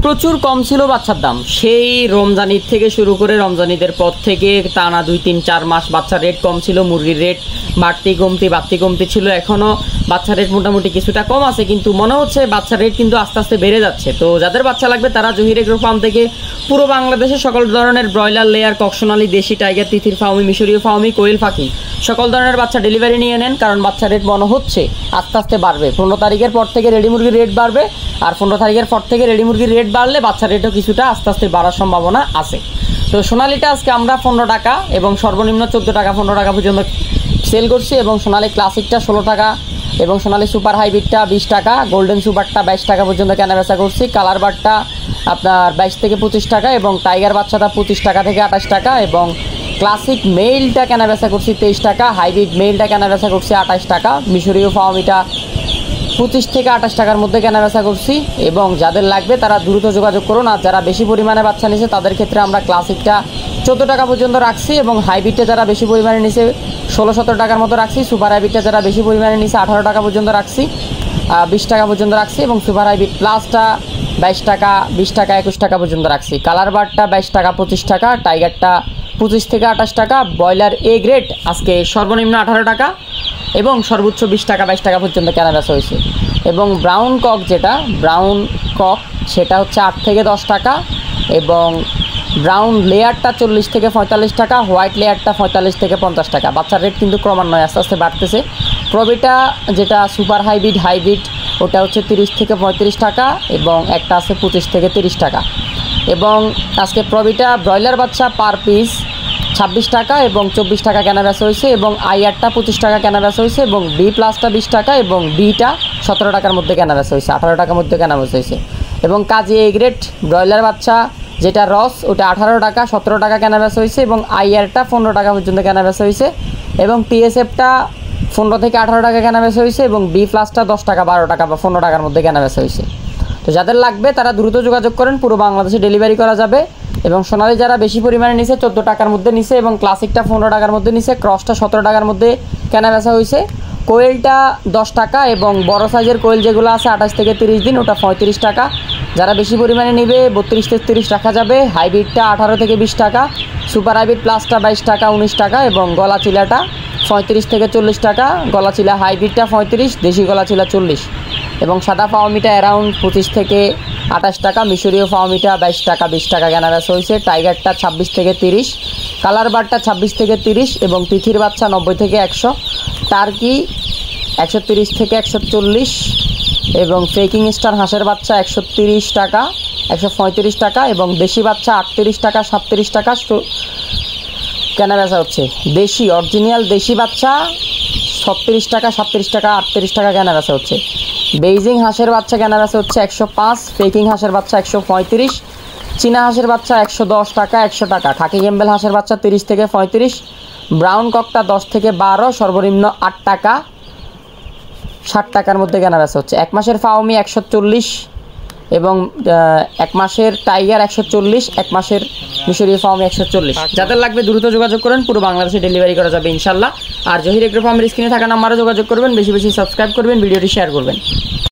প্রচুর কম ছিল বাচ্চার দাম। সেই রমজানির থেকে শুরু করে রমজানিদের পর থেকে টানা 2-3-4 মাস বাচ্চার রেট কম ছিল, মুরগির রেট বাড়তি কমতি ছিল। এখনও বাচ্চার রেট মোটামুটি কিছুটা কম আছে, কিন্তু মনে হচ্ছে বাচ্চার রেট কিন্তু আস্তে আস্তে বেড়ে যাচ্ছে। তো যাদের বাচ্চা লাগবে তারা জহির এগ্রো ফার্ম থেকে পুরো বাংলাদেশে সকল ধরনের ব্রয়লার, লেয়ার, ককসোনালি, দেশি, টাইগার, তিথির ফার্মি, মিশরীয় ফার্মি, কোয়েল পাখি সকল ধরনের বাচ্চা ডেলিভারি নিয়ে নেন, কারণ বাচ্চার রেট মনে হচ্ছে আস্তে আস্তে বাড়বে। 15 তারিখের পর থেকে রেডি মুরগির রেট বাড়বে, আর 15 তারিখের পর থেকে রেডি মুরগির রেট বাড়লে বাচ্চার রেটও কিছুটা আস্তে আস্তে বাড়ার সম্ভাবনা আছে। তো সোনালিটা আজকে আমরা 15 টাকা এবং সর্বনিম্ন 14 টাকা 15 টাকা পর্যন্ত সেল করছি, এবং সোনালি ক্লাসিকটা 16 টাকা এবং সোনালি সুপার হাইব্রিডটা 20 টাকা, গোল্ডেন সুপারটা 22 টাকা পর্যন্ত কেনাবেচা করছি। কালার বারটা আপনার 22 থেকে 25 টাকা, এবং টাইগার বাচ্চাটা 25 টাকা থেকে 28 টাকা, এবং ক্লাসিক মেইলটা কেনাবেচা করছি 23 টাকা, হাইব্রিড মেইলটা কেনাবেচা করছি 28 টাকা, মিশরীয় ফার্মিটা 25 থেকে 28 টাকার মধ্যে কেনাবেচা করছি। এবং যাদের লাগবে তারা দ্রুত যোগাযোগ করুন। আর যারা বেশি পরিমাণে বাচ্চা নিছে তাদের ক্ষেত্রে আমরা ক্লাসিকটা 14 টাকা পর্যন্ত রাখছি, এবং হাইব্রিডটা যারা বেশি পরিমাণে নিছে 16-17 টাকার মতো রাখছি। সুপার হাইব্রিডটা যারা বেশি পরিমাণে নিছে 18 টাকা পর্যন্ত রাখছি, 20 টাকা পর্যন্ত রাখছি, এবং সুপার হাইব্রিড প্লাসটা 22 টাকা, 20 টাকা, 21 টাকা পর্যন্ত রাখছি। কালার বারটা 22 টাকা, 25 টাকা, টাইগারটা 25 থেকে 28 টাকা, ব্রয়লার এ গ্রেড আজকে সর্বনিম্ন 18 টাকা এবং সর্বোচ্চ 20 টাকা, 22 টাকা পর্যন্ত কেনাবেচা হয়েছে। এবং ব্রাউন কক সেটা হচ্ছে 8 থেকে 10 টাকা, এবং ব্রাউন লেয়ারটা 40 থেকে 45 টাকা, হোয়াইট লেয়ারটা 45 থেকে 50 টাকা। বাচ্চার রেট কিন্তু ক্রমান্বয়ে আস্তে আস্তে বাড়তেছে। প্রবিটা যেটা সুপার হাইব্রিড ওটা হচ্ছে 30 থেকে 35 টাকা, এবং একটা আছে 25 থেকে 30 টাকা। এবং আজকে প্রবিটা ব্রয়লার বাচ্চা পার পিস 26 টাকা এবং 24 টাকা কেনাবেচা হয়েছে, এবং আইআরটা 25 টাকা কেনাবেচা হয়েছে, এবং বি প্লাসটা 20 টাকা, এবং বিটা 17 টাকার মধ্যে কেনাবেচা হয়েছে, 18 টাকার মধ্যে কেনাবেচা হয়েছে। এবং কাজী এ গ্রেড ব্রয়লার বাচ্চা যেটা রস ওটা 18 টাকা, 17 টাকা কেনাবেচা হয়েছে, এবং আইআরটা 15 টাকা পর্যন্ত কেনাবেচা হয়েছে, এবং টিএসএফটা 15 থেকে 18 টাকা কেনাবেচা হয়েছে, এবং বি প্লাসটা 10 টাকা, 12 টাকা বা 15 টাকার মধ্যে কেনাবেচা হয়েছে। তো যাদের লাগবে তারা দ্রুত যোগাযোগ করেন, পুরো বাংলাদেশে ডেলিভারি করা যাবে। এবং সোনালি যারা বেশি পরিমাণে নিছে 14 টাকার মধ্যে নিছে, এবং ক্লাসিকটা 15 টাকার মধ্যে নিছে, ক্রসটা 17 টাকার মধ্যে কেনাবেচা হয়েছে, কোয়েলটা 10 টাকা, এবং বড় সাইজের কোয়েল যেগুলো আছে 28 থেকে 30 দিন ওটা 35 টাকা। যারা বেশি পরিমাণে নেবে 32-33 রাখা যাবে। হাইব্রিডটা 18 থেকে 20 টাকা, সুপার হাইব্রিড প্লাসটা 22 টাকা, 19 টাকা, এবং গলা চিলাটা 35 থেকে 40 টাকা, গলা চিলা হাইব্রিডটা 35, দেশি গলা চিলা 40, এবং সাদা ফার্মিটা অ্যারাউন্ড 25 থেকে 28 টাকা, মিশরীয় ফার্মিটা 22 টাকা, 20 টাকা কেনাবেচা হয়েছে, টাইগারটা 26 থেকে 30, কালার বারটা 26 থেকে 30, এবং তিথির বাচ্চা 90 থেকে 100, টার্কি 130 থেকে 140, এবং পেকিং স্টার হাঁসের বাচ্চা 130 টাকা, 135 টাকা, এবং দেশি বাচ্চা 38 টাকা, 37 টাকা কেনাবেচা হচ্ছে। দেশি অরিজিনাল দেশি বাচ্চা 36 টাকা, 37 টাকা, 38 টাকা কেনাবেচা হচ্ছে। বেইজিং হাঁসের বাচ্চা কেনাবেচা হচ্ছে 105, পেকিং হাঁসের বাচ্চা 135, চীনা হাঁসের বাচ্চা 110 টাকা, 100 টাকা, খাকি গেম্বেল হাঁসের বাচ্চা 30 থেকে 35, ব্রাউন ককটা 10 থেকে 12, সর্বনিম্ন 8 টাকা, 60 টাকার মধ্যে কেনাবেচা হচ্ছে। 1 মাসের ফার্মি 140, এবং 1 মাসের টাইগার 140, 1 মাসের মিশরীয় ফার্মি 140। যাদের লাগবে দ্রুত যোগাযোগ করেন, পুরো বাংলাদেশে ডেলিভারি করা যাবে ইনশাল্লাহ। আর জহির এগ্রো ফার্মের স্ক্রিনে থাকা নাম্বারে যোগাযোগ করবেন, বেশি বেশি সাবস্ক্রাইব করবেন, ভিডিওটি শেয়ার করবেন।